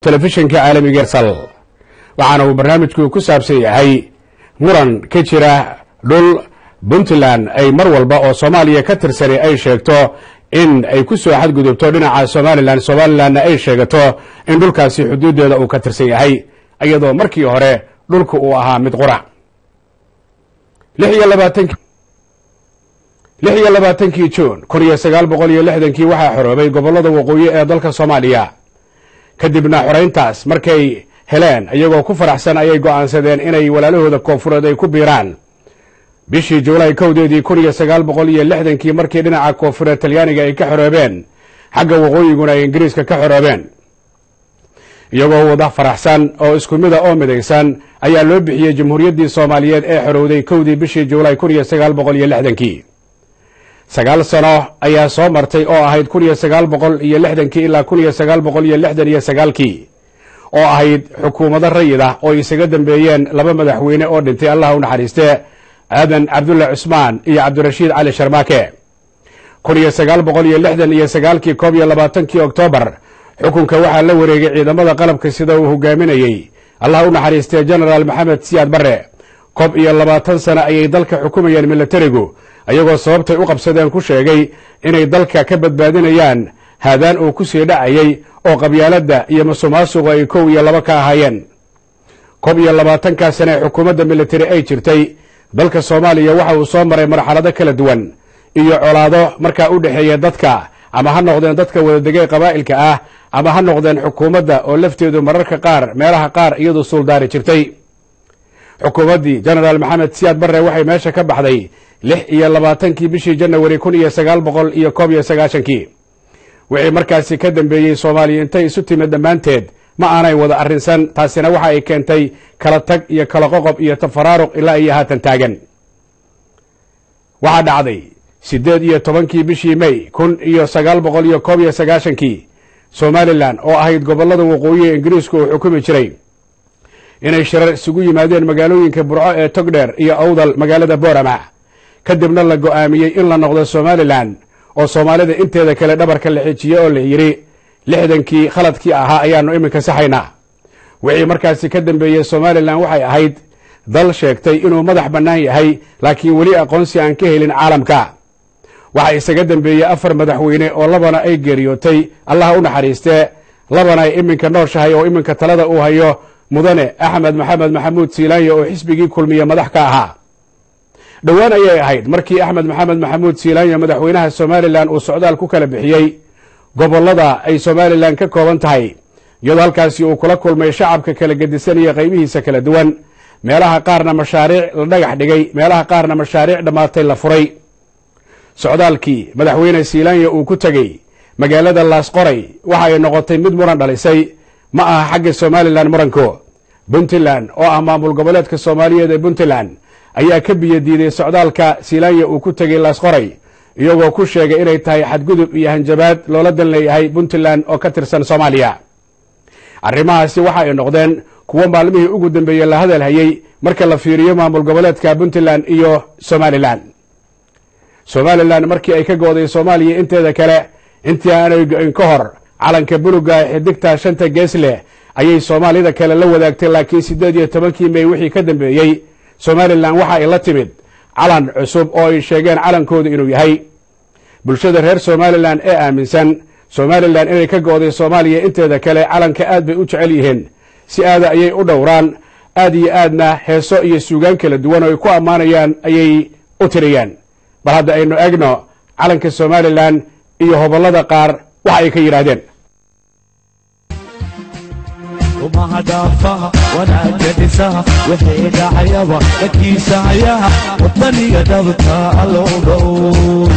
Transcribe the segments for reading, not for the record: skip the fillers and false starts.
telefishinka caalamiga Sal waxaana uu barnaamijku ku saabsan yahay muran ka jira dhul Puntland ay mar walba oo Soomaaliya ka tirsan ay sheegto in ay ku soo xadgudubto dhinaca Somaliland ay sheegato in dhulkaasi xuduudeeda uu ka tirsan yahay iyadoo markii hore dhulku uu ahaa mid qura 26 June 1960 waxaa xoroobay gobolada waqooyi ee dalka Soomaaliya kadibna xoreyntaas markay heleen iyagoo ku faraxsan ayay go'aansadeen inay walaalahooda koonfureed ay ku biiraan bishii July 1960 markii dhinaca koonfureed Talyaaniga ay ka xoroobeen xagga waqooyiguna ay Ingiriiska ka xoroobeen iyagoo wada faraxsan oo isku mid ah oo midaysan ayaa loo bixiyay Jamhuuriyaddii Soomaaliyeed ee xorowday 1 bishii July 1960 sagaal sano ayaa soo martay oo ahayd 1960 ilaa 1969 oo ahayd xukuumadda rayida oo isaga dambeeyeen laba madaxweyne oo dhintay Allah u naxariistay Aadan Cabdulla Cusmaan iyo Cabdirashiid Cali Sharmaake 1969 22 Oktoobar xukunka waxaa la wareegay ciidamada qalabka sida uu hogaaminayay Allah u naxariistay General Maxamed Siyaad Barre 20 sano ayay dalka xukumayeen militarigu ayagoo sababtay u qabsadeen ku sheegay inay dalka ka badbaadinayaan haadaan uu ku sii dhacayay oo qabyaaladda iyo masuqmaasuqa ay 1 iyo 2 ka ahaayeen 20 sano xukuumadda military ay jirtay dalka Soomaaliya waxa uu soo maray marxalado kala duwan iyo colaado markaa u dhaxeeya dadka ama ha noqdeen dadka wada degay qabaa'ilka ah ama ha noqdeen xukuumadda oo lafteedu mararka qaar meelaha qaar iyadu suldaari jirtay xukuumaddii General Maxamed Siyaad Barre waxay meesha ka baxday 26 bishii January 1991 wixii markaasi ka dambeeyay Soomaaliya intay isu timid dhamaanteed ma aanay wada arrinsan taasina waxa ay keentay kala tag iyo kala qoqob iyo tafaraaruq ilaa ay haatan taagan waxa dhacday 18 bishii May 1991 Somaliland oo ahayd gobolada waqooyi ee Ingiriisku uu xukumi jiray inay shirar isugu yimaadeen magaalooyinka Burco ee Togdheer iyo Awdal magaalada Boorama kadibna la go'aamiyay in la noqdo Somaliland oo Soomaalida inteeda kale dhabarka la xijiyay oo la yiri 60kii khaladkii ahaa ayaanu iminka saxaynaa wixii markaasi ka dambeeyay Somaliland waxay ahayd dal sheegtay inuu madax bannaan yahay laakiin wali aqoonsi aan ka helin caalamka waxa isaga dambeeyay 4 madaxweyne oo labana ay geeriyootay Allah u naxariistay labana ay iminka nooshahay oo iminka talada uu hayo mudane Axmed Maxamed Maxamuud Siilaanyo oo xisbigii kulmiye madax ka ahaa dhawaan ayay ahayd markii Axmed Maxamed Maxamuud Siilaanyo madaxweynaha Somaliland uu socdaal ku kala bixiyay gobolada ay Somaliland ka kooban tahay iyadoo halkaasi uu kula kulmay shacabka kala gedisan iyo qaybihiisa kala duwan meelaha qaarna mashaariic la dhagax dhigay meelaha qaarna mashaariic dhamaatay la furay socdaalkii madaxweyne Siilaanyo uu ku tagay magaalada Laasqoray waxa ay noqotay mid muran dhalisay ma aha xagga Somaliland muranko Puntland oo ah maamul goboleedka Soomaaliyeed ee Puntland ayaa ka biyadiiday socdaalka Siilaanyo uu ku tagay Laasqoray iyagoo ku sheegay inay tahay xadgudub iyo hanjabaad loola dan leeyahay Puntland oo ka tirsan Soomaaliya arrimahaasi waxa ay noqdeen kuwa maalmihii ugu dambeeyay la hadal hayay marka la fiiriyo maamul goboleedka Puntland iyo Somaliland markii ay ka gooday Soomaaliya inteeda kale intii aanay go'in ka hor calanka buluga xidigta shanta geesle ayay Soomaalida kale la wadaagtay laakiin 18 May wixii ka dambeeyay Somaliland waxa ay la timid calan cusub oo ay sheegeen calankooda inuu yahay bulshada reer Somaliland ee aaminsan Somaliland inay ka gooday Soomaaliya inteeda kale calanka aad bay u jecel yihiin si aad ayay u dhowraan aad iyo aadna heeso iyo suugaan kala duwan oo ay ku amaanayaan ayay u tiriyaan bal hadda aynu eegno calanka Somaliland iyo hobolada qaar waxa ay ka yiraahdeen وما دافها ولا جدسها وحيد عيبا لكيس عياها وطني قدبتها الأولو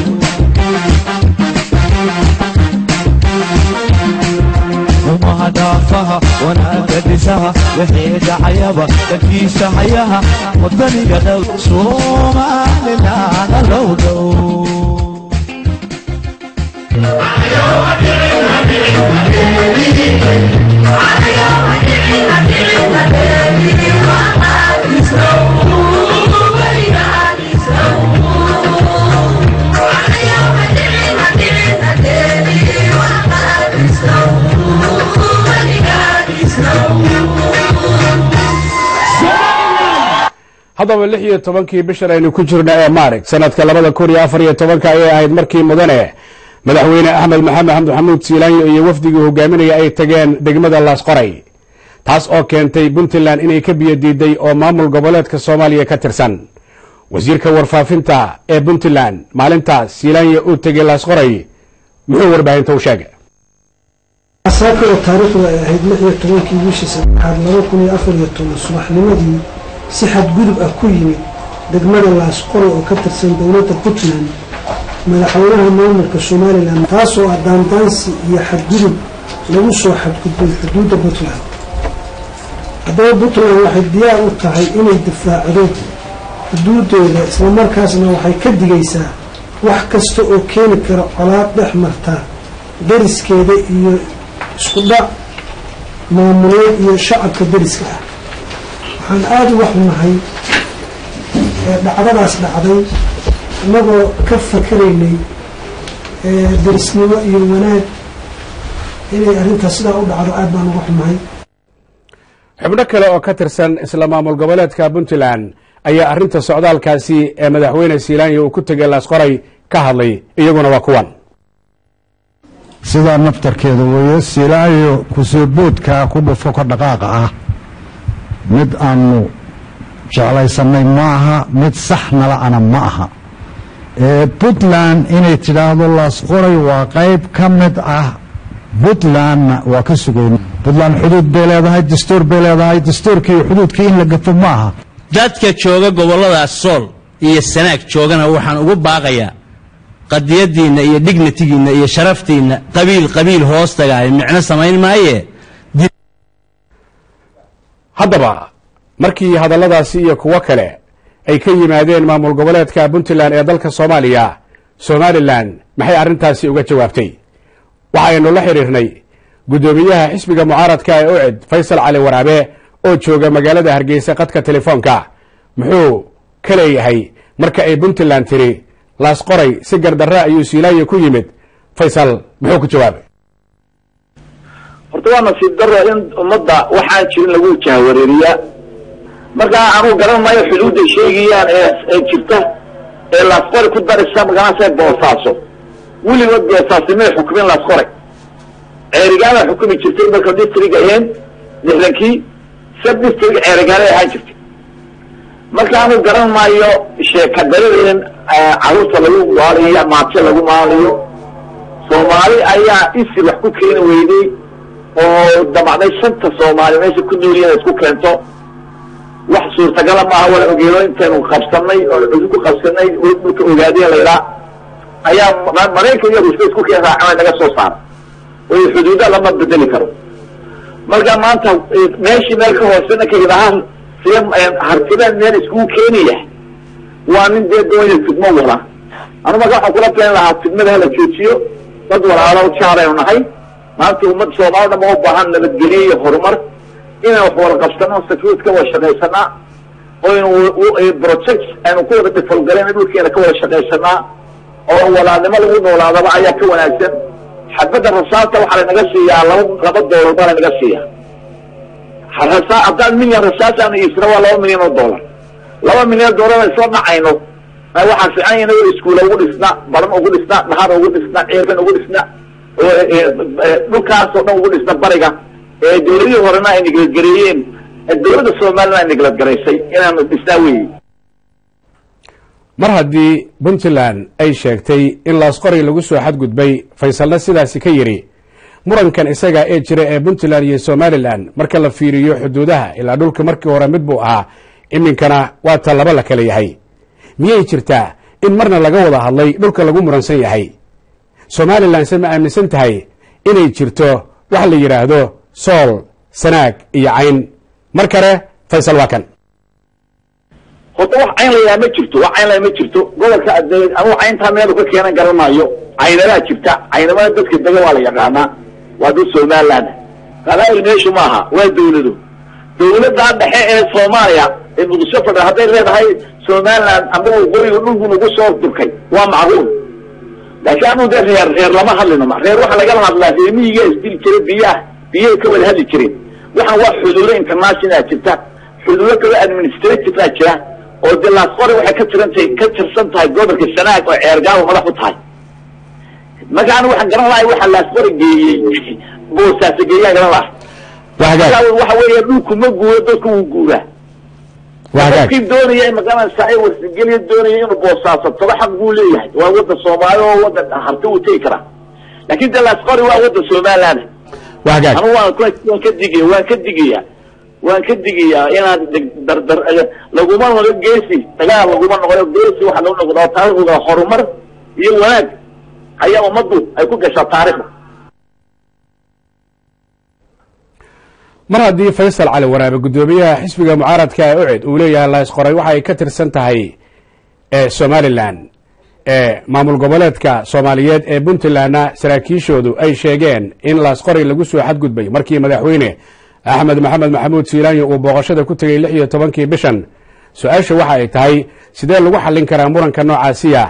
وما دافها ولا جدسها وحيد عيبا لكيس عياها وطني قدبتها صومالنا الأولو haddaba 16 bishan aynu ku jirna ee Maarig sanadka 2014 ayay ahayd markii mudane madaxweyne Axmed Maxamed Xamuud Siilaanyo iyo wafdigii hogaaminaya ay tageen degmada Laasqoray taas oo keentay Puntland inay ka biyo diiday oo maamul goboleedka Soomaaliya ka tirsan wasiirka warfaafinta ee Puntland maalintaas Siilaanyo uu tagay Laasqoray muxuu warbaahinta u sheegay أساكر التاريخ وعيد محيط طويلكي بيشي سبحان لروكني أفر يطول الصبح لمدي سيحة قلب أكويمي دقمال العسقر وكتر سن دولة بوتلان ملحونها مؤمرك الشمالي لأن تاسو أدان دانسي يحد قلب لوسو حد قلب حدود بوتلان أدان بوتلان واحد دياء وطاعي إني الدفاع عدود حدود إسلام مركزنا وحي كد جيسا وحكستو أوكيني كرقلات بحمرتا درس كده isku dhac maamuleed iyo shacabka dariska ah waxaan aad u waxnahay dhacdadaas dhacday anagoo ka fakaraynay darisnimo iyo wanaag inay arrintaas sidaa u dhacdo aad baan ugu waxnahay xubno kale oo ka tirsan isla maamul goboleedka Puntland ayaa arrinta socdaalkaasi ee madaxweyne Siilaanyo uu ku tagay Laasqoray ka hadlay iyaguna waa kuwan sida naftarkeeda weeye Siilaanyo kusoo boodka ku dhufo ka dhaqaaqa ah mid aanu jeclaysanay maaha mid saxna la'ana maaha Puntland inay tiraahdo Laasqoray waa qayb ka mid ah Puntland waa ka sugayn Puntland xuduud bay leedahay dastuurkii xuduudkii in la gafo maaha dadka jooga gobolada Sool iyo Sanaag joogana waxaan ugu baaqayaa qadiyadiina iyo dignitigiina iyo sharaftiina qabiil hoostaga ay micno samayn maaye haddaba markii hadalladaasi iyo kuwa kale ay ka yimaadeen maamul goboleedka Puntland ee dalka Soomaaliya Somaliland maxay arrintaasi uga jawaabtay waxaynu la xiriirnay gudoomiyaha xisbiga mucaaradka ee UCID Faysal Cali Waraabe oo jooga magaalada Hargeysa qadka telefoonka muxuu ka leeyahay marka ay Puntland tiri Laasqoray si gardarra ayuu Siilaanyo ku yimid Faysal muxuu ku jawaabay horta waa nasiib darro in ummadda waxaan jirin lagu jahwareeriya marka aanu garan maayo xuduudda sheegayaan ee jirta ee Laasqoray ku daraysa magaalada Boosaaso weligood Boosaasimay xukumin Laasqoray ceerigaana xukumi jirtay marka district ayeen nidankii sub-district ceerigaana ahaan jirtay marka aanu garan maayo sheekadarin caruurta lagu waaliyo maadka lagu maaliyo Soomaali ayaa isi wax ku keen weeyday oo damacday shanta Soomaali meesha ku nooliyeen isku keento wax suurtagal ma aha wala ogeelo intaanu qabsanay oo cusub ku qabsanay oo ogaadeen leeyahay ayaa Mareykanka iyo Ruushka isku keen raacay naga soo saar oo xuduudaha lama bedeli karo marka maanta meeshii meel ka hoosena ka yiraahdo siyam hartibaan meel isku keenaya waa nin deedoonaya fidmo wala anu ma waxaan kula taan lahaa fidmada la joojiyo dad walaalo jaareeyo nahay maanta ummad Soomaaliya ma u baahan nabadgelyo iyo horumar inaan wax wada qabsano safiidka waa shaqeysana oo inuu project aanu ku wada falgaleen dhulkeena ka wada shaqeysana oo walaadnimo lagu noolaado ayaa ka wanaagsan xabada rasaasta waxa naga siiyaa laba doolar baa naga siiyaa harasa adan milyan rasaasta aan Israa'iil $2 milyan $2 milyan soo dhacayno waxa fiican inuu iskuul ugu dhisna baran ugu dhisna dhahar ugu dhisna ceerban ugu dhisna dhulkaas oo dhan ugu dhisna bariga dowladii horena ay nigladgareeyeen dowladda Soomaaliya ay nigladgareysay inaan dhisnaa mar haddii Puntland ay sheegtay in Laasqoray lagu soo xadgudbay Faysalna sidaasi ka yiri murankan isaga ee jira ee Puntland iyo Somaliland marka la fiiriyo xuduudaha ilaa dhulka markii hore mid buu ahaa iminkana waa talaba la kala yahay miyay jirtaa in marna laga wada hadlay dhulka lagu muransan yahay Somaliland sama aaminsan tahay inay jirto wax la yiraahdo Sool Sanaag iyo Cayn markale Faysal waa kan horta wax cayn la ma jirto wax cayn la ma jirto gobolka adeeg ama caynta meel ka keenan garanaayo caynada jirta caynada dadka daga waa la yaqaana waa dad Somaliland qabaa'il meeshu maaha waa dawladda dhexe ee Soomaaliya ee muqdisho fadha haday leedahay Somaliland ama qoriga dhulku ugu soo dubkay waa macquul laakiin aanu reer lama hadlino reer waxa laga hadlaa reemiga isdil jiray biyaha ka wada hadli jiray waxa waa xuduudo international jirta xuduudo kale administrative jira oo de laasqori waxay ka tirsan tahay gobolka Sanaag oo ceergaawo madax u tahay marka anigu waxaan garan lahay waxa laasqori geeyey boosaas geeyay garan lahay waxa weeye dhulku ma guuro dadku uu guuraa waxaan doonaya in magaalada saay warsigeliyo doonaya inuu boosaaso toba xaq uu leeyahay waa wada Soomaaliya oo wada harti u tii kara laakiin de laasqori waa wada Soomaaliland anigu waan ka digayaa inaad dardar laguma noqdo geesi dagaal laguma noqdo geesi waxa lagu noqdo taariikhda horumar iyo wanaag ayaa umadu ay ku gashaa taariikhda mar haddii Faysal Cali Waraabe gudoomiyaha xisbiga mucaaradka ee UCID uu leeyahay la isqoray waxa ay ka tirsan tahay Somaliland maamul goboleedka Soomaaliyeed ee Puntlandna saraakiishoodu ay sheegeen in la isqoray lagu soo xadgudbay markii madaxweyne Axmed Maxamed Maxamuud Siilaanyo uu booqashada ku tagay 16 bishan su'aasha waxa ay tahay sidee lagu xallin karaa muranka noocaasiya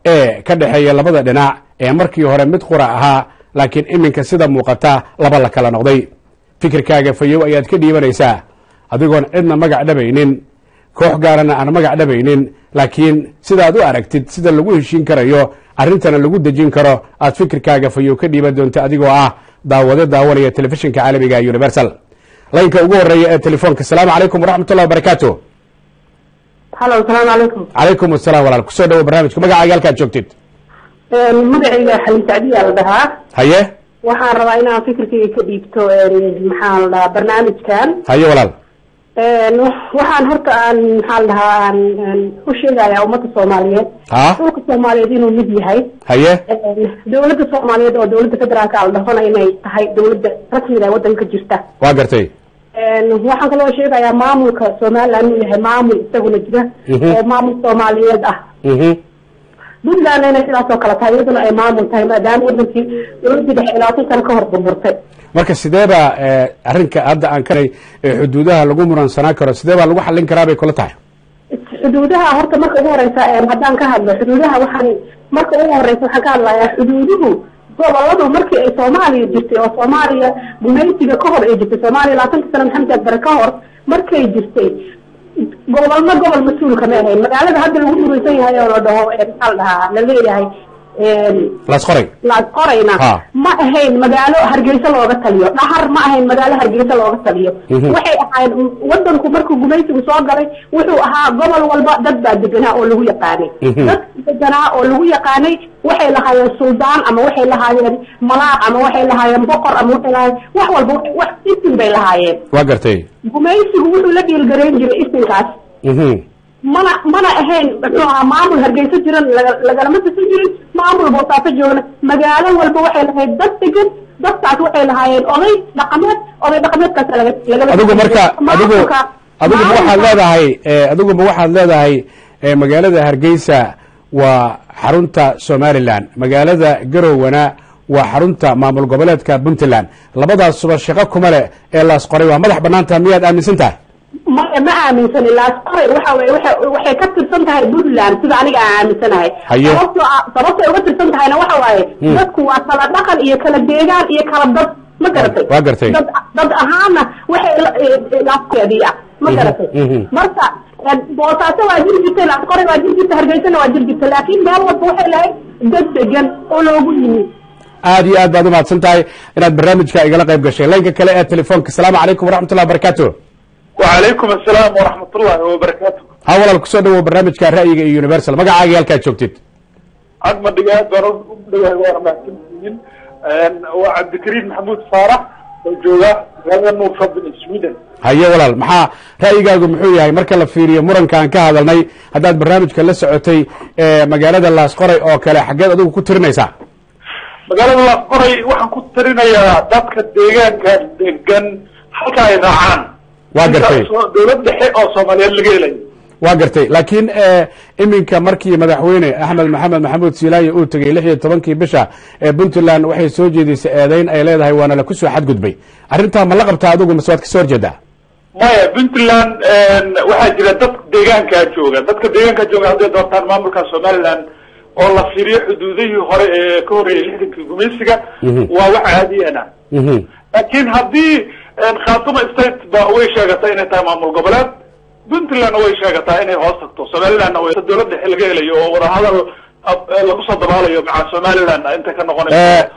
ee ka dhaxeeya labada dhinac ee markii hore mid qura ahaa laakiin iminka sida muuqata laba la kala noqday fikirkaaga fayow ayaad ka dhiibanaysaa adigoon cidna magac dhabaynin koox gaarana aan magac dhabaynin laakiin sidaad u aragtid sida lagu heshiin karayo arrintana lagu dejin karo aad fikirkaaga fayow ka dhiiban doonto adigoo ah daawanaya telefishinka caalamiga Universal laynka ugu horeeya ee telefoonka salaamu calaykum waraxmatullahi wabarakaatuh halo salaamu calaykum calaykum asalaam walaal kusoo dhawo barnaamijka magacaaga halkaad joogtid magacayga xalin sacdiya la dhahaa haye waxaan rabaa inaan fikirkayga ka dhiibto maxaa la dhahaa barnaamijkan haye walaal waxaan horta aan maxaa la dhahaa aan u sheegayaa ummadda Soomaaliyeed dhulka Soomaaliyeed inuu mid yahay haye dawladda Soomaaliyeed oo dawladda federaalka ah dhahana inay tahay dawladda rasmiga ee wadanka jirta waa gartay waxaan kaloo sheegayaa maamulka Soomaaliland inuu yahay maamul isaguna jira oo maamul Soomaaliyeed ah Puntland inay sidaas oo kale tahay iyaduna ay maamul tahay maadaama wadankii dawladda dhexe ilaa tan ka hor burburtay marka sideeba arrinka hadda aan karay xuduudaha lagu muransanaa karo sideeba lagu xallin karaa bay kula tahay xuduudaha horta marka ugu horeysa haddaan ka hadlo xuduudaha waxaan marka ugu horeysa waxaan ka hadlayaa xuduuduhu goboladu markii ay Soomaaliya jirtay oo Soomaaliya gumaysiga ka hor ay jirtay Soomaaliya 20 sano Maxamed Bare ka hor markay jirtay gobol mas'uul ka ah magaalada hadda lagu muraysan yahay oo la dhaho maxaa la dhahaa la leeyahay laasqorayna ma ahayn magaalo Hargeysa looga taliyo dhahar ma ahayn magaalo Hargeysa looga taliyo waxay ahayd wadanku markuu gumaysigu soo galay wuxuu ahaa gobol walba dad baa deganaa oo lagu yaqaanay dad deganaa oo lagu yaqaanay waxay lahaayeen suldaan ama waxay lahaayeen malaaq ama waxay lahaayeen boqor ama waxay lahaayeen wax walba wax isin bay lahaayeen waa gartay gumaysigu wuxuu la dhiilgareyn jiray isinkaas mana ahayn maamul Hargeysa jiran lagalama tisan jirin maamul Boosaaso joogna magaalo walba waxay lahayd dad degan dadkaas waxay lahaayeen oday dhaqameedkaas laga adigu marka adigu waxaad leedahay magaalada Hargeysa waa xarunta Somaliland magaalada Garowana waa xarunta maamul goboleedka Puntland labadaas suba shaqo kuma leh ee la isqoray waa madax banaanta miyaad aaminsan tahay ma aaminsan ilaa qoray waxay ka tirsan tahay Puntland sida aniga aan aaminsanahay sababta uga tirsan tahayna waxa waaye dadku waa kala dhaqan iyo kala deegaan iyo kala dad ma garatay waa gartay dad ahaana waxay laafkeediya ma garatay marka Boosaaso waa jirjirtay la qoray waa jirjirtay Hargeysana waa jirjirtay laakiin meel walba waxay lahayd dad degan oo loogu yimid aad iyo aad baad u mahadsan tahay inaad barnaamijka igala qayb gashay laynka kale ee telefoonka salaamu calaykum waraxmatullahi wabarakaatuh وعليكم السلام ورحمة الله وبركاته. أولاً كسر برنامج كرأي يونيفرسال ما قاعد يالك شوكتيت. أجمل دقائق برضو دقائق ورماتين وعبد الكريم محمود فارح وجوده هذا إنه فضل السويدن. هيا ولا محا رأيك محوي هاي مركل فيري مرن كان كهذا الناي هذا البرنامج كله سعتي مجالات الله سقري أو كله حاجات أدو كترنا يسا. مجالات الله سقري وحن كترنا يا دتك الدجاج كان حكى إذا عن. واقرتي دولة حق أو صومالية اللي جاي واقرتي لكن إمك مركي مدحوينه أحمد محمد محمود سيلاي أو تجي لحية طبنكي بشا بنتلان وحي سوجي دي سأدين أي ليد هاي وانا لكسو حد قدبي أرنتها ما لقب تعدوق مسوات كسور جدا ما يا بنتلان واحد جلدت ديجان كاجوغا دتك ديجان كاجوغا هذا دورتان مملكة سوماليلاند والله في حدودي كوري لحدك الجميسكا وواحد هذه أنا لكن هذه خاطمة استيت بأوي شاقتين تمام القبلات puntlandna way sheegataa inay hoos tagto somalilandna way dowladda xil laga helayo oo wadahadal lagu soo dabaalayo maca somaliland inta ka noqonayso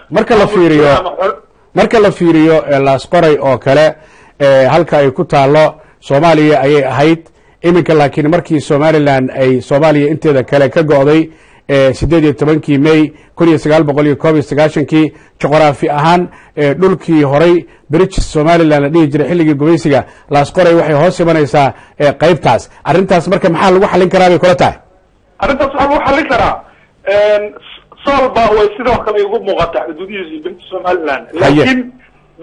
marka la fiiriyo laasqoray oo kale halka ay ku taalo soomaaliya ayay ahayd iminka laakiin markii somaliland ay soomaaliya inteeda kale ka go'day 18 May 1991 juqraafi ahaan dhulkii horay British Somaliland la dhihi jiray xilligii gumaysiga laasqoray waxay hoos imanaysaa qaybtaas arrintaas marka maxaa lagu xalin karaa bay kula tahay arrintaas waxaa lagu xalin karaa solba way sidoo kale ugu muuqataa xuduudihiisa British Somaliland laakiin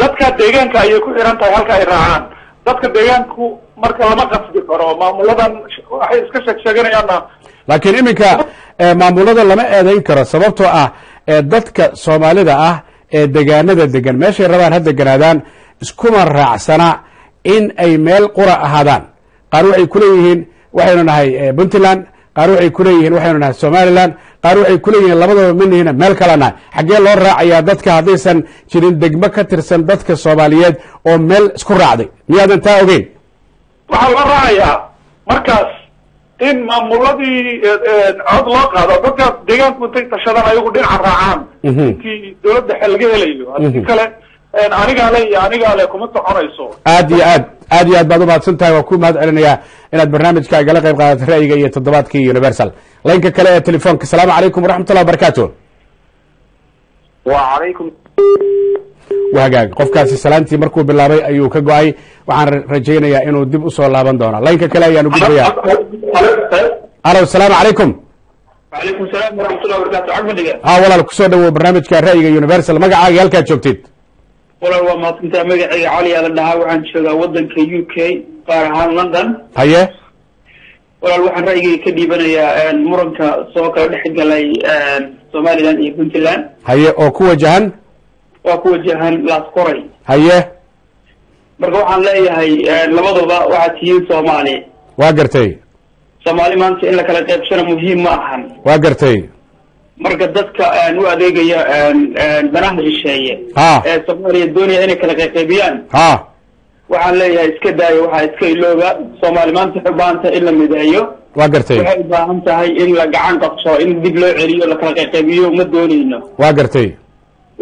dadka deegaanka ayay ku xiran tahay halka ay raacaan dadka deegaanku marka lama qasbi karo maamuladan waxay iska sheeganayaanna laakiin iminka maamulada lama eedayn karo sababtoo ah dadka Soomaalida ah ee deegaanada degan meeshay rabaan ha deganaadaan iskuma raacsana in ay meel qura ahaadaan qaar waxay ku leeyihiin waxaynu nahay Puntland qaar waxay ku leeyihiin waxaynu nahay Somaliland qaar waxay ku leeyihiin labadaba midna meel kala nahay xagee loo raacayaa dadka hadaysan jirin degmo ka tirsan dadka Soomaaliyeed oo meel isku raacday miyaadan taa ogeyn waxa loo raacayaa markaas in maamuladii cod loo qaado dadka deegaanku intay tashadaan ayagu dhinaca raacaan intii dowladda xil laga helayo hadii kale anigaa le kuma soconayso aad iyo aad baad u mahadsan tahay waa ku mahad celinayaa inaad barnaamijka igala qayb qaadato ra'yiga iyo toddobaadkii universal laynka kale ee telefoonka asalaamu calaykum waraxmatullahi wabarakaatu وعليكم wahagaag qofkaasi salaantii markuu bilaabay ayuu ka go'ay waxaan rajaynayaa inuu dib u soo laaban doono laynka kale ayaan ugu gudbayaa alo asalaamu calaykum وعليكم السلام ورحمة الله وبركاته عقب دقيقة walaal kusoo dhawow barnaamijka ra'yiga universal magacaaga halkaad joogtid walaal waa maadsantaa magacayga cali aa la dhahaa waxaan joogaa wadanka UK qaar ahaan London haye walaal waxaan ra'yigayga ka dhiibanayaa muranka soo kala dhex galay Somaliland iyo Puntland haye oo ku wajahan waa ku wajahan laasqoray haye marka waxaan leeyahay labaduba waxaa tihiin Soomaali waa gartay Soomaali maanta in la kala qaybsano muhiim ma ahan waa gartay marka dadka u adeegaya danaha shisheeye ee Soomaaliya doonaya inay kala qaybiyaan waxaan leeyahay iska daayo waxa iska ilooga Soomaali maanta waxay u baahan tahay in la mideeyo waa gartay waxay u baahan tahay in la gacan qabto in dib loo celiyo la kala qaybiyo ma doonayno waa gartay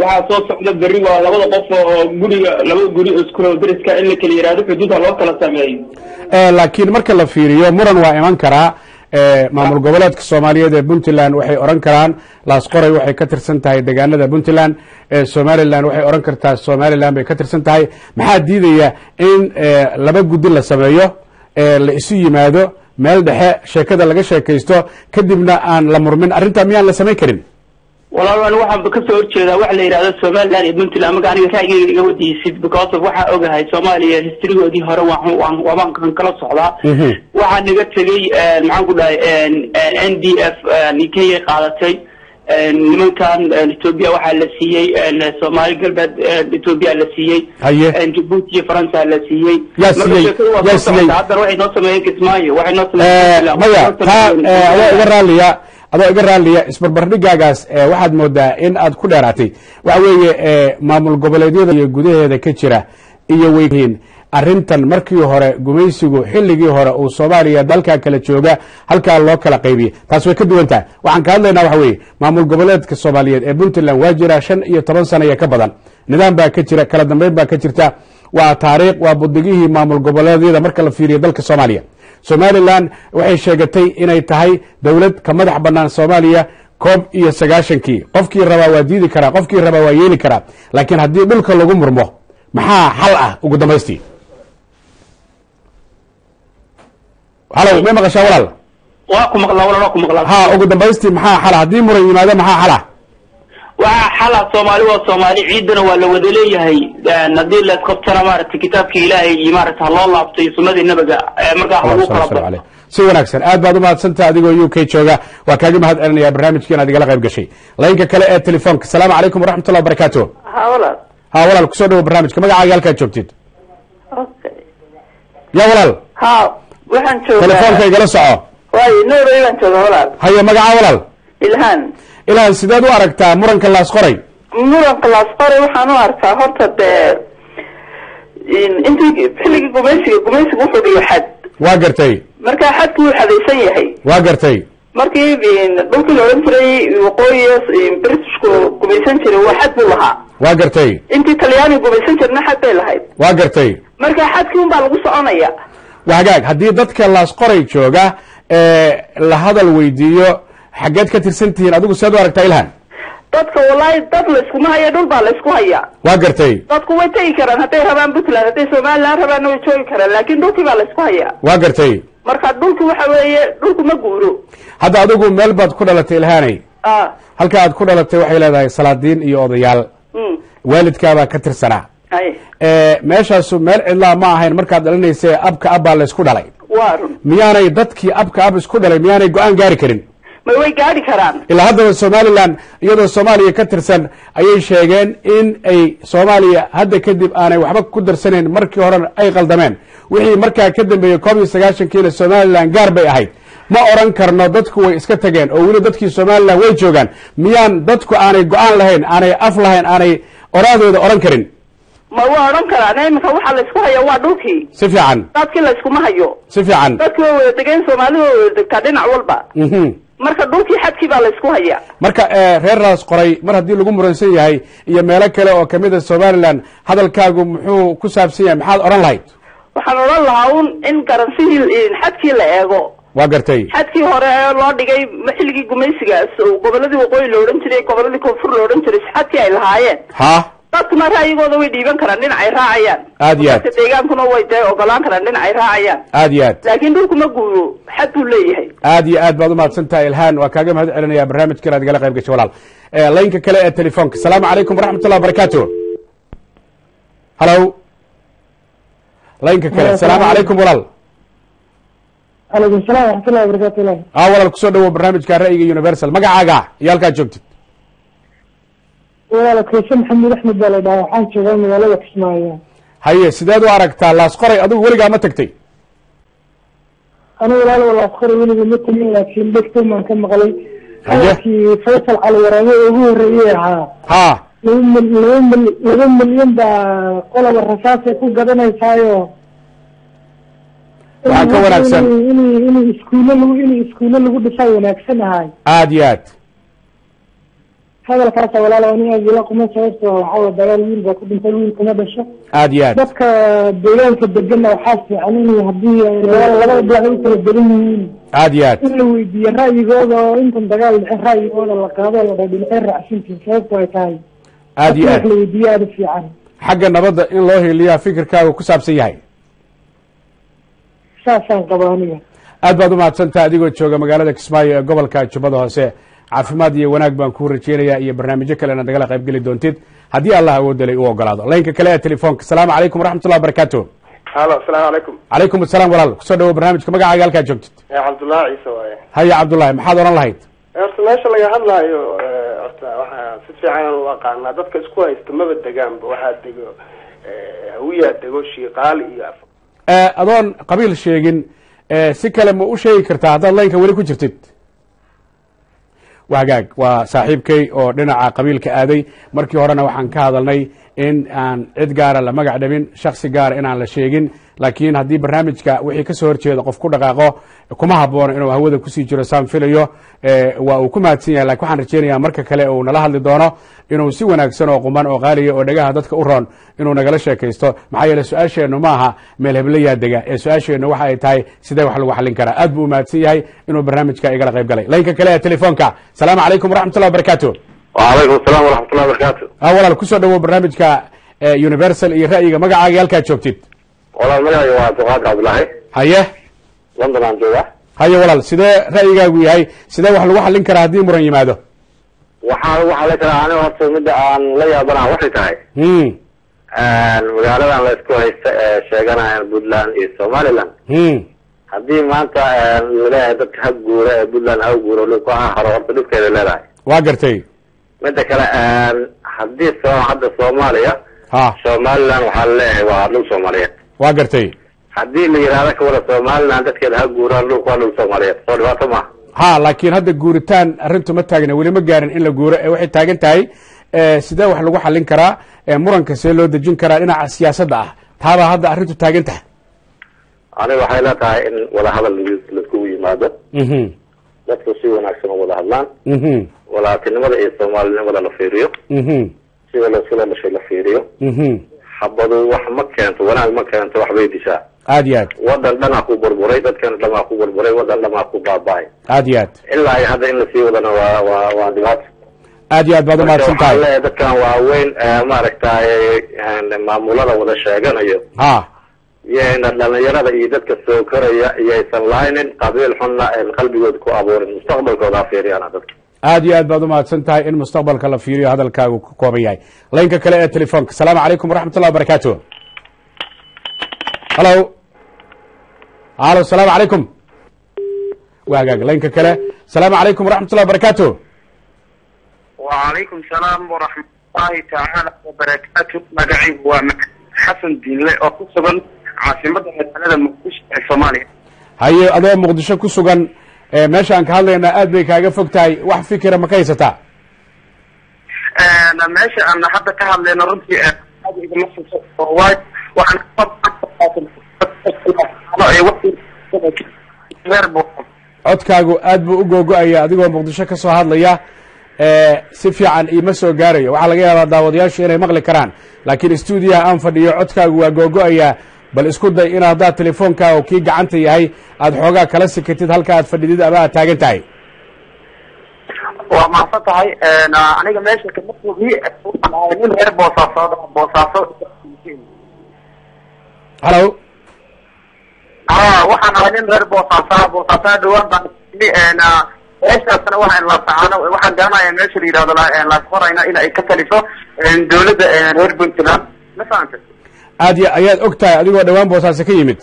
waxaa soo socda berri waa labada qof oo guriga labada guri isku dariska in la kala yiraahdo xuduudda loo kala sameeyo laakiin marka la fiiriyo muran waa iman karaa maamul goboleedka Soomaaliyeed ee Puntland waxay oran karaan laasqoray waxay ka tirsan tahay deegaanada Puntland Somaliland waxay oran kartaa Somaliland bay ka tirsan tahay maxaa diidaya in laba guddi la sameeyo la isu yimaado meel dhexe sheekada laga sheekaysto kadibna aan la murmin arrinta miyaan la sameyn karin walaal waxaan ka soo horjeedaa wax la yiraahdo Somaliland iyo Puntland ma aniga ra'yigayga iga wadiisid because of waxa ogahay Soomaaliya historygoodii hore waan kan kala socdaa waxa naga tagay maxaan ku dhahay NDF nikay qaadatay nimankan Ethiopia waxa la siiyay Soomaali galbeed Ethiopia la siiyay Djibouti iyo Faransa la siiyay hadda waxay noo sameeyeen Kismaayo waxay noo sameeyeen adoo iga raaliya isbarbardhigaagaas waxaad moodaa in aad ku dheeraatay waxa weeye maamul goboleedyada iyo gudaheeda ka jira iyo weyhiin arrintan markii hore gumaysigu xilligii hore uu Soomaaliya dalka kala jooga halka loo kala qaybiyay taas way ka duwan tahay waxaan ka hadlaynaa waxa weeye maamul goboleedka Soomaaliyeed ee Puntland waa jira 15 sano ka badan nidaam baa ka jira kala dambeyn baa ka jirta waa taariikh waa budigihii maamul goboleedyada marka la fiiriyo dalka Soomaaliya Somaliland waxay sheegatay inay tahay dawlad ka madax banaan Soomaaliya koob iyo 90kii qofkii raba waa diidi kara qofkii raba waa yeeli kara laakiin hadii dhulka lagu murmo maxaa xal ah ugu dambeystii halo ma maqashaa walaal waa ku maqlaa walaal ku maqlaa ha ugu dambeystii maxaa xal hadii muran yimaado maxaa xal waxa xala Soomaali waa Soomaali ciidana waa la wada leeyahay nadii la qabtana maaragtay kitaabka Ilaahay iyo maaragtay loo laabtay sunnada nabiga marka lagu kala baxo si wanaagsan aad baad u mahadsantahay adigoo UK jooga waa kaaga mahad celinaya barnaamijkeena aad igala qayb gashay laynka kale ee telefoonka salaamu calaykum waraxmatullahi wabarakaatuh ha walaal kusoo dhawo barnaamijka magacaaga halkaad joogtid ya walaal waxaan joogaa telefoonka igala soco waayo nooreegan jooga walaal haye magaca walaal ilhaan sideed u aragtaa muranka laasqoray waxaan u arkaa horta dee intii xilligii gumaysiga wuxuu dhiyo xad waa gartay marka xadkii uu xadaysan yahay waa gartay markii dhulkii la odhan jiray waqooyi britishku gumaysan jiray waa xad buu lahaa waa gartay intii talyaani gumaysan jirna xad bay lahayd waa gartay marka xadkii un baa lagu soconaya waa hagaag haddii dadka laasqoray jooga la hadal weydiiyo xaggeed ka tirsan tihiin adigu seed u aragtaa ilhan dadka wallahi dad layskuma haya dhul baa laysku hayaa waa gartay dadku way tegi karaan hadday rabaan puntland hadday somaliland rabaanna way joogi karaan laakin dhulkii baa laysku hayaa waa gartay marka dhulki waxa weeye dhulku ma guuro hadda adigu meel baad ku dhalatay ilhaanay halka aad ku dhalatay waxay leedahay salaadiin iyo odayaal waalidkaabaa ka tirsanaa meeshaasu meel cidlaa ma ahayn markaad dhalinaysa abka ab baa laysku dhalay waa run miyaanay dadkii abka ab isku dhalay miyaanay go-aan gaari karin ma way gaari karaan ilaa haddaba somalilan iyadoo soomaaliya ka tirsan ayay sheegeen in ay soomaaliya hadda kadib aanay waxba ku darsanayn markii horena ay qaldameen wixii markaa ka dambeeyey 1991kiina somalilan gaar bay ahayd ma oran karno dadku way iska tageen oo weli dadkii somalilan way joogaan miyaan dadku aanay go-aan lahayn aanay af lahayn aanay oraadooda oran karin ma waa odhan karaan iminka waxaa laysku haya waa dhulkii si fiican dadkii layskuma hayo si fiican dadki way wada degeen soomaalida way wada degtaa dhinac walba marka dhulkii xadkii baa laysku hayaa marka reer raas qoray mar haddii lagu muransan yahay iyo meelo kale oo kamid a somalilan hadalkaagu muxuu ku saabsan yahay maxaad odhan lahayd waxaan odhan lahaa un in garansihii xadkii la eego waa gartay xadkii hore loo dhigay xilligii gumaysigaas goboladii waqooyi la odhan jiray goboladii koonfur la odhan jiray xadkii ay lahaayeen ha dadkuna ra'yigooda way dhiiban karaan dhinac ay raacayaan aad iyo aad dadka deegaankuna way dee ogolaan karaan dhinac ay raacayaan aad iyo aad laakiin dhulku ma guuro xad buu leeyahay aad iyo aad baad umahadsan tahay ilhaan waa kaaga mahad celinaya barnaamijkan aad igala qayb gashay walaal laynka kale ee telefoonka asalaamu calaykum waraxmatullahi wabarakaatu halo laynka kale asalaamu calaykum walaal calaykum salaam waraxmatullahi wabarakaatu walaal kusoo dhawow barnaamijka ra'yiga universal magacaaga iyo halkaad joogtid walaal kayse maxamed axmed baa la dhahaa waxaan joogaa magaalada kismaayo haye sideed u aragtaa laasqoray adigu weligaa ma tagtay anigu walaal laasqoray weliga ma tegin laakiin dhegtay maan ka maqlay hadalkii faysal cali waraabe ee ugu horreeyey ahaa ha laba milyan baa qoloba rasaasay ku gadanaysaayo waxaa ka wanaagsan in iskuulo lagu dhisaa wanaagsan ahay aad iyo aad hadalkaasa walaal ani aad ila kuma sababto waxaa dagaal wiil baa ku dhintay wiil kuma dhasho aad iyo aad dadka deegaanka deganna waxaa fiican in haddii labada dhinac u kala degan yihiin aad iyo aad in la weydiiyo ra'yigooda oo intan dagaal dhexin ra'yigooda la qaado la dhaho dhinacay raacsintiin sababto ay tahay aad iyo aad la weydiiyo aada fiican xagga nabadda in loo heliyaa fikirkaaga ku saabsan yahay saasaan qaba aniga aad baad umahadsantaha adigoo jooga magaalada kismaayo ee gobolka jubbada hoose caafimaad iyo wanaag baan kuu rajeynayaa iyo barnaamijyo kale inaad nagala qayb geli doontid haddii allah awoodalay u ogolaado laynka kale ee telefoonka asalaamu calaykum waraxmatullahi wabarakaatu halo asalaamu calaykum calaykum asalaam walaal kusoo dhawo barnaamijka magacaaga halkaad joogtid cabdullahi ciise waaye haya cabdullahi maxaad odhan lahayd horta meesha laga hadlaayo horta waxaa si fiican u aqaanaa dadka isku haysta maba degaanba waxaa dego hawiyaa dego shiiqaal iyo adoon qabiil sheegin si kale ma u sheegi kartaa haddaad laynka weli ku jirtid wagaag waa saaxiibkay oo dhinaca qabiilka aaday markii horena waxaan ka hadalnay in aan cid gaara la magac dhabin shaksi gaara inaan la sheegin laakiin haddii barnaamijka wixii ka soo horjeeda qof ku dhaqaaqo kuma haboono inuu hawada kusii jiro saan filayo waa uu ku mahadsan yahay lakin waxaan rajeynayaa marka kale uu nala hadli doono inuu si wanaagsan oo quman oo qaaliya oo dhagaha dadka u roon inuu nagala sheekaysto maxaa yeele su-aasheennu ma aha meel heblayaa dega ee su-aasheennu waxa ay tahay sidee wax lagu xallin karaa aad buu umahadsan yahay inuu barnaamijka igala qayb galay laynka kale ee telefoonka asalaamu calaykum waraxmatullahi wabarakaatu wacalaykum asalaam waraxmatullahi wabarakaatu walaal kusoo dhawow barnaamijka universal iyo ra'yiga magacaaga halkaad joogtid walaal magacayga waa abdulqaadir cabdullaahi haye london aan jooga haye walaal sidee ra'yigaagu yahay sidee wax lagu xallin karaa haddii muran yimaado waxaa lagu xallin karaa aniga horta midda aan la yaabanaha waxay tahay magaaladan la isku haysta ee sheeganayaan puntland iyo somaliland haddii maanta laleeyahay dadka ha guura ee puntland ha guuro dhulku ha haro horta dhibkeeda leedahay waa gartay midda kale haddii hadda soomaaliya somaliland waxaa laleeyahay waa dhul soomaaliyeed waa gartay haddii la yidhahdo kawada somaliland dadkeeda ha guuraan dhulku waa dhul soomaaliyeed soo dhibaato maaha ha laakiin hadda guuritaan arrintu ma taagna weli ma gaarin in la guuro ee waxay taagan tahay sidee wax lagu xallin karaa muranka see loo dejin karaa dhinaca siyaasadda ah taabaa hadda arrintu taagan tahay aniga waxay la tahay in wada hadal laiskugu yimaado dadku si wanaagsan u wada hadlaan walaaltinimada iyo soomaalinimada la fiiriyo sida laisula dhashay la fiiriyo xabadu wax ma keento wanaag ma keento waxbay dishaa aad iyo aad wadan dhanaa ku burburay dadkan dhanaa ku burburay wadan dhanaa ku baaba'ay aad iyo aad ilaa hadda in lasii wadana waa dhibaato aad iyo aad baad umahadsan tahay dadkan waaweyn maaragtay maamulada wada sheeganayo iyayna dhalinyarada iyo dadka soo koraya iyaysan lahaynin qabiil xunna qalbigooda ku abuurin mustaqbalkooda fiiriyana dadka aad iyo aad baad umahadsan tahay in mustaqbalka la fiiriyo hadalkaagu ka kooban yahay laynka kale ee telefoonka asalaamu calaykum waraxmatullahi wabarakaatu halo halo asalaamu calaykum waagaag laynka kale asalaamu calaykum waraxmatullahi wabarakaatu وعليكم السلام ورحمة الله تعالى وبركاته مقعي وحسن دين لي وقصبا عاصمة مدينة مقدشة الصومالية haye adoo muqdisho ku sugan meeshaan ka hadlaynaa aad bay kaaga fog tahay wax fikira ma ka haysataa meesha aan hadda ka hadlayno runtii codkaagu aad buu u googo-aya adigoo muqdisho ka soo hadlaya si fiican iima soo gaarayo waxaa laga yaabaa daawadayaashu inay maqli karaan laakiin stuudiyaha aan fadhiyo codkaagu waa googo-ayaa bal isku day in haddaad telefoonkaa kii gacanta yahay aad xoogaa kala sikatid halka aad fadhidid ama aad taagan tahay waa mahadsan tahay aniga meesha kama fogi waxaan ahay nin reer boosaaso halo waxaan ahay nin reer boosaaso dhawaan baan meeshaasna waxaan garanaya meesha la yidhahdo laasqorayna in ay ka taliso dawladda reer puntland ma fahamtay aad ayaad og tahay adigoo dhawaan boosaaso ka yimid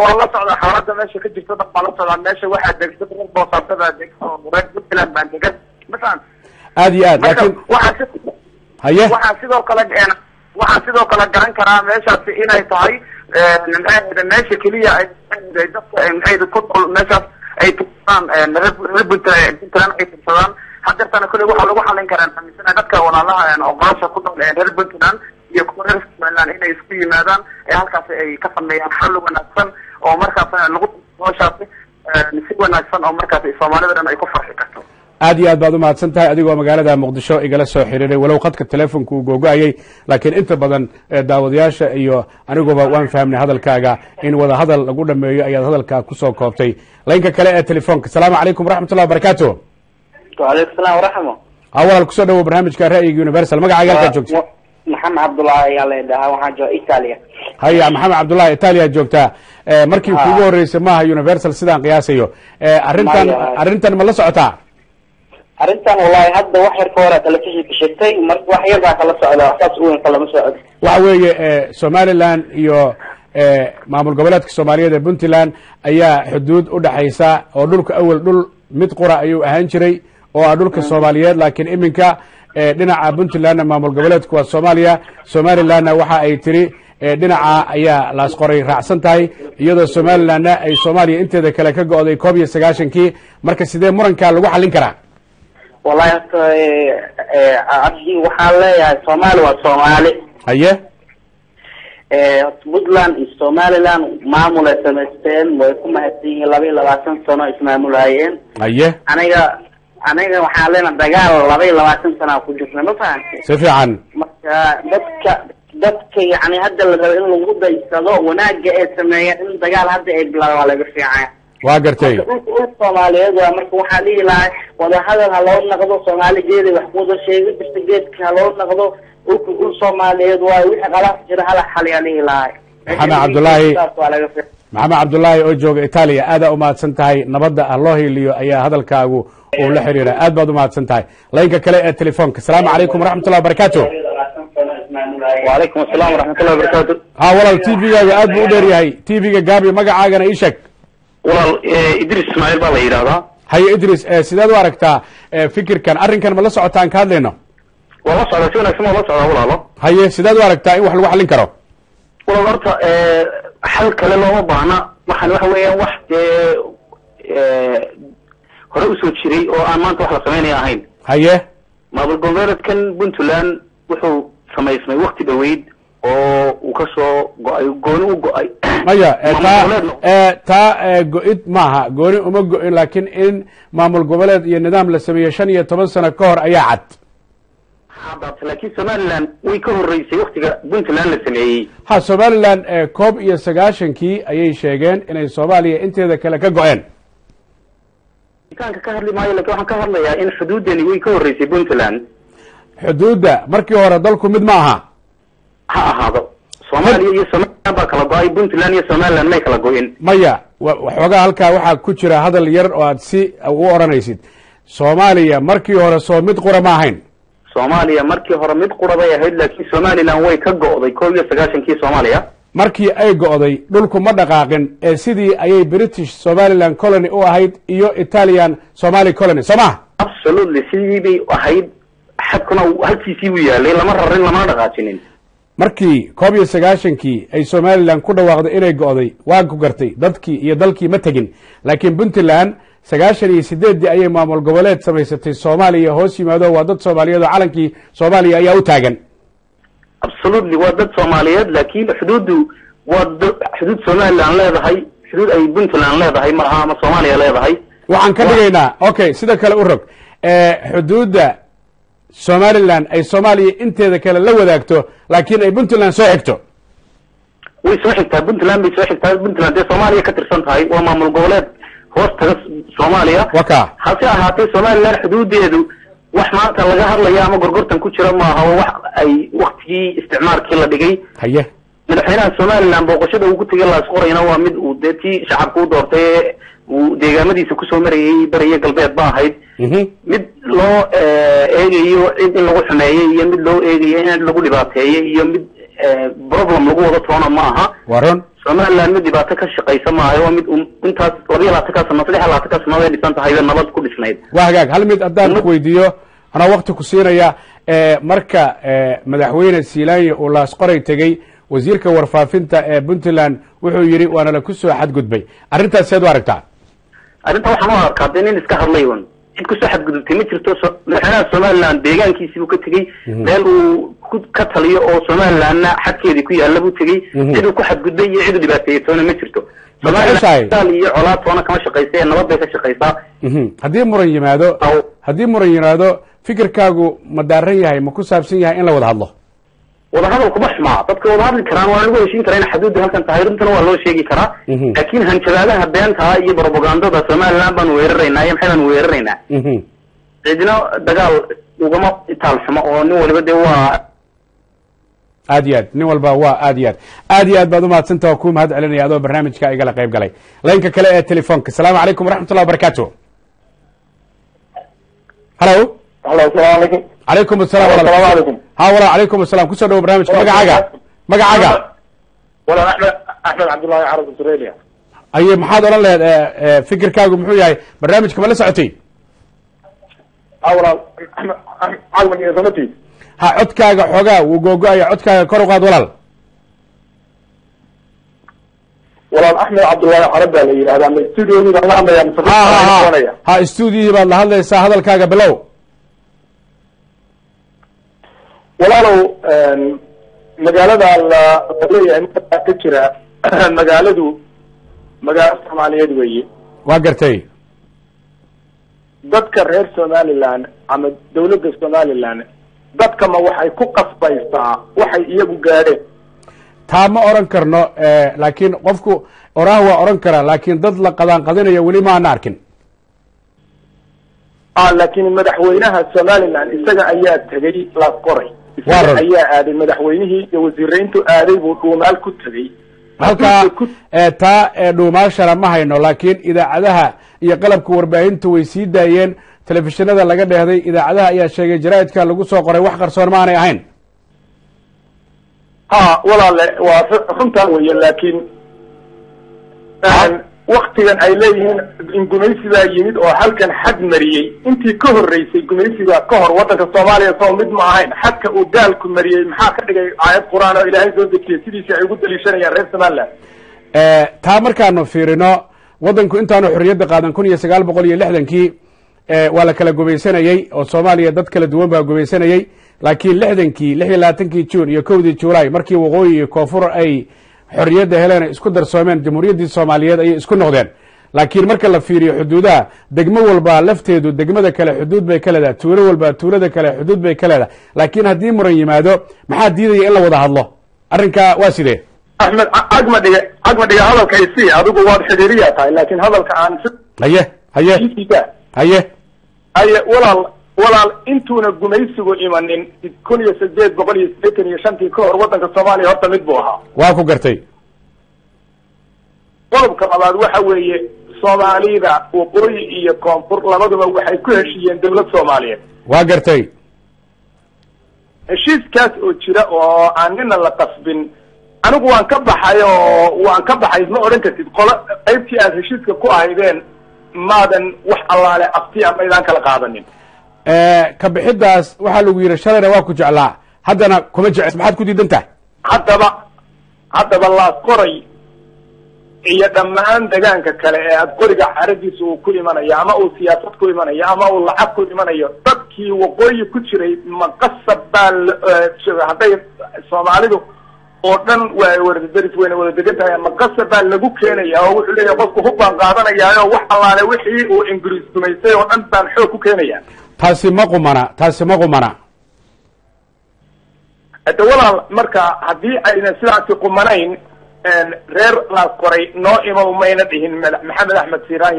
waan la socdaa xaalada meesha ka jirta dad baan la socdaa meesha waxaa deg dad reer boosaaso baa deg oo reer puntland baan degan ma fahamtay aad iyo aad laakiin haye waxaan sidoo kale garan karaa meeshaasi inay tahay meesha keliya ay dadka ku nool meeshaas ay tirsadaan reer puntland ay tirsadaan hadeertana kolley waxaa lagu xalin karaa aaminsanaa dadka walaalaha oqaasha ku nool reer puntland iyo kuwa reer somaliland inay isku yimaadaan ee halkaasi ay ka sameeyaan xal wanaagsan oo markaas lagu hooshaasi si wanaagsan oo markaas soomaalida dhan ay ku farxi karto aad iyo aad baad umahadsan tahay adigoo magaalada muqdisho igala soo xiriiray walow khadka telefonka uu googo-ayay laakiin inta badan daawadayaasha iyo aniguba waan fahamnay hadalkaaga in wada hadal lagu dhameeyo ayaad hadalkaa kusoo koobtay laynka kale ee telefoonka asalaamu calaykum waraxmatullahi wabarakaatu wacalaykum salaam waraxmo walaal kusoo dhawo barnaamijka ra'yiga universal magacaaga halkaa joogta maxamed cabdullahi ayaa la dhahaa waxaan jooga italia haya maxamed cabdullahi italia joogtaa markii kuugu horreysay maaha universal sidaan qiyaasayo arrintan ma la socotaa arrintan wallahi hadda wax yar ka hore telefishinka sheegtay marka wax yar baa kala socda waxsaas weyn kalama socdo waxa weeye somaliland iyo maamul goboleedka soomaaliyeed ee puntland ayaa xuduud u dhaxaysa oo dhulka awel dhul mid qura ayuu ahaan jiray oo ah dhulka soomaaliyeed laakiin iminka dhinaca puntlandna maamul goboleedku waa soomaaliya somalilandna waxa ay tiri dhinaca ayaa laasqoray raacsan tahay iyadoo somalilandna ay soomaaliya inteeda kale ka go-day 1991kii marka sidee murankaa lagu xallin karaa wallahi horta cabdi waxaan leeyahay soomaali waa soomaali haye puntland iyo somaliland maamul ay samaysteen way ku mahadsan yihiin 22 sano ismaamulhayeen haye aniga waxaan leenahay dagaal 22 sana ku jirna ma fahamtay si fiican marka dadka yani hadda la rabo in lagu daysado wanaaga ay sameeyeen in dagaal hadda ay bilaabaan waa laga fiican waa gartay soomaaliyeed waa marka waxaa dhihi lahay wadahadal ha loo naqdo soomaali geeday wax kuwada sheegi jirta geedka ha loo naqdo dhulka dhul soomaaliyeed waayo wixii khalaaf jira hala xaliyaa dhihi lahay maxamed cabdullaahi oo jooga itaaliya aadaa umahadsan tahay nabadda ah loo hiiliyo ayaa hadalkaagu uu la xiriira aad baad umahadsan tahay laynka kale ee telefoonka asalaamu calaykum waraxmatullahi wabarakaatu wacalaykum asalaam waraxmatullahi wabarakaatu walaal t v-gaaga aad buu u dheer yahay t v-ga gaabi magacaagana ii sheeg walaal idris ismaaciil baa la yidhahdaa haye idris sideed u aragtaa fikirkan arrinkan ma la socotaan ka hadlayno waa la socdaa si wanaagsan waa la socdaa walaalo haye sideed u aragtaa in wax lagu xallin karo walaal horta xal kale looma baahna waxaan waxa weeyaan wax hore usoo jiray oo aan maanta wax la samaynaya ahayn haye maamul goboleedkan puntland wuxuu samaysmay wakti dhaweyd oo uu ka soo go-ay gooni u go-ay maya taa go-id maaha gooni uma go-in laakiin in maamul goboleed iyo nidaam la sameeyey 15 sano ka hor ayaa cad laakiin somaliland way ka horeysay waktiga puntland la sameeyey ha somaliland 19 ayay sheegeen inay soomaaliya inteeda kale ka go-een ka hadli maayo laakiin waxaan ka hadlayaa in xuduudani way ka horeysay puntland xuduudda markii hore dalku mid ma aha ha ahaado soomaaliya iyo somaliland baa kala go-ay puntland iyo somaliland may kala go-in maya waxoogaa halkaa waxaa ku jira hadal yar oo aad si u odhanaysid soomaaliya markii hore soo mid qura ma ahayn soomaaliya markii hore mid qura bay ahayd laakiin somaliland way ka go'day 19 soomaaliya markii ay go'day dhulku ma dhaqaaqin ee sidii ayay British Somaliland colony u ahayd iyo Italian Somali colony soma absolutely sidii bay ahayd xadkuna halkiisii u yaalay lama rarin lama dhaqaajinin markii 19 ay Somaliland ku dhawaaqday inay go'day waa ku gartay dadkii iyo dalkii ma tagin laakiin Puntland 98 ayay maamul goboleed samaysatay Soomaaliya hoos yimaado waa dad Soomaaliyeed oo calankii Soomaaliya ayaa u taagan absolutely waa dad Soomaaliyeed laakiin xuduudu waa xuduud Somaliland leedahay xuduud ay Puntland leedahay ma aha ama Soomaaliya leedahay waxaan ka dhigaynaa okay sida kale u rog xuduudda Somaliland ay Soomaaliya inteeda kale la wadaagto laakiin ay Puntland soo xigto way soo xigtaa Puntland bay soo xigtaa Puntland ee Soomaaliya ka tirsan tahay waa maamul goboleed hoostaga Soomaaliya hase ahaatee Somaliland xuduudeedu wax maanta laga hadlayo ama gorgortan ku jira ma aha wax ay waqtigii isticmaalkii la dhigay haye madaxweynaha Somaliland booqashada uu ku tagay la isqorayna waa mid uu deetii shacabku doortay uu deegaamadiisa ku soo marayay bariga galbeed ba ahayd mid loo eegayo in lagu xumeeyay iyo mid loo eegayo in lagu dhibaateeyo iyo mid problem lagu wada toona ma aha waran Somaliland mid dhibaato ka shaqeysa ma aha waa mid intaas 22 sano 23 sano ay dhisan tahay nabad ku dhisnayd waa hagaag hal mid haddaan ku weydiiyo ana waqti ku siinaya marka madaxweyne Siilaanyo oo la isqoray tagay wasiirka warfaafinta ee Puntland wuxuu yiri waana la ku soo xadgudbay arrintaas seed u aragtaa arrinta waxaan u arkaa in iska hadlayoon cid ku soo xadgudubtay ma jirto madaxweynaha Somaliland deegaankiisii uu ka tagay meel uu ka taliyo oo Somaliland xadkeedii ku yaala buu tagay cid uu ku xadgudbay iyo cid dhibaateeyay ma jirto Somaliland iyo colaadona kama shaqeysay nabad bay ka shaqeysaa haddii muran yiraahdo fikirkaagu ma daaran yahay ma ku saabsan yahay in la wada hadlo wada hadal kuma xumaa dadka wada hadli karaan waa lagu heshiin karaa in xuduudda halkan tahay runtana waa loo sheegi karaa laakiin hanjabaadaha beenta iyo propagandada Somaliland baan weeraraynaa iyo maxaan weeraraynaa cidina dagaal ugama itaal xumo oo nin waliba de waa aad nin walba waa aad baad u mahadsantahay ku mahad celinaya adoo barnaamijka igala qayb galay laynka kale ee telefoonka assalaamu calaykum waraxmatullahi wabarakaatuh hello assalaamu calaykum عليكم السلام ورحمة الله ها والله عليكم السلام كل سنة وبرنامج مقعقة ولا أحمد عبد الله عرب أستراليا أي محاضرة له فكر كاغو محوياي برنامج كمان لسعتي أولا عالمني إذنتي ها عد كاغا حوغا وقوقا يا عد كاغا كروغاد ولا أحمد عبد الله عرب هذا من استوديو من الله ها استوديو من الله هذا الكاغا بلو walaalow magaalada la leeyahay inta ka jira magaaladu magaalo Soomaaliyeed weeye waa gartay dadka reer Somaliland ama dawladda Somaliland dadka ma waxay ku qasbaysaa waxay iyagu gaadheen taa ma oran karno laakiin qofku oraah waa oran karaa laakiin dad la qadanayo weli ma aan arkin laakiin madaxweynaha Somaliland isaga ayaa tagay la qoray ayaa aaday madaxweynihii iyo wasiireyntu aaday buu dhuumaal ku tagay halka taa dhuumaashana ma hayno laakiin idaacadaha iyo qalabka warbaahintu way sii daayeen telefishinada laga dheehday idaacadaha ayaa sheegay jaraa'idka lagu soo qoray wax qarsoon ma aanay ahayn walaale waa runtaa weeye laakiin waqtigan ay leeyihiin in gumaysiga yimid oo halkan xad mariyay intii ka horeysay gumaysiga ka hor wadanka Soomaaliya soo mid ma ahayn xadka uu daalku mariyay maxaa ka dhigay aayad quraan oo Ilaahay soo dejiyay sidiisa ay ugu daliishanayaan reer Somaliland taa markaanu fiirino wadanku intaanu xorriyadda qaadan 1960kii waa la kala gumaysanayay oo Soomaaliya dad kala duwan baa gumaysanayay laakiin 26 juun iyo 1 Juulaay markii waqooyi iyo koonfur ay xorriyadda heleen isku darsoomeen jamhuuriyaddii Soomaaliyeed ay isku noqdeen laakiin marka la fiiriyo xuduudaha degmo walba lafteedu degmada kale xuduud bay ka leedahay tuulo walba tuulada kale xuduud bay ka leedahay laakiin haddii muran yimaado maxaa diidaya in la wada hadlo arrinka waa sidee axmed agmadhiga hadalka isi adigu waad xidhiiriyaa tahay laakiin hadalka aan haye walaal intuuna gumaysigu imanin 1885 ka hor waddanka Soomaaliya horta mid buu ahaa waa ku gartay qodobka labaad waxa weeye Soomaalida waqooyi iyo koonfur labaduba waxay ku heshiiyeen dawlad Soomaaliyeed waa gartay heshiiskaas oo jira oo aan nina la qasbin anigu waan ka baxay ma oran kartid qaybtii aad heshiiska ku ahaydeen maadan wax allaale afti ama idaan kala qaadanin ka bixidaas waxa lagu yiri shalayna waa ku jeclaa haddana kuma jecel maxaad ku diidan tahay haddaba la qoray iyo dhammaan deegaanka kale ee aad qoriga xaradiisa uu ku imanayo ama uu siyaasad ku imanayo ama uu lacag ku imanayo dadkii waqooyi ku jiray maqasab baa hadday Soomaalidu oo dhan waa wardaris weyna wada degan tahay maqasab baa lagu keenayaa oo wuxuu leeyahay qofku hubban qaadanayaayo wax allaale wixii uu Ingiriis dumaysay oo dhan baan xoog ku keenayaa taasi ma qumana hada walaal marka haddii ayna sidaasi qumanayn reer la qoray noo imo mayna dhihin Maxamed Axmed Siiraan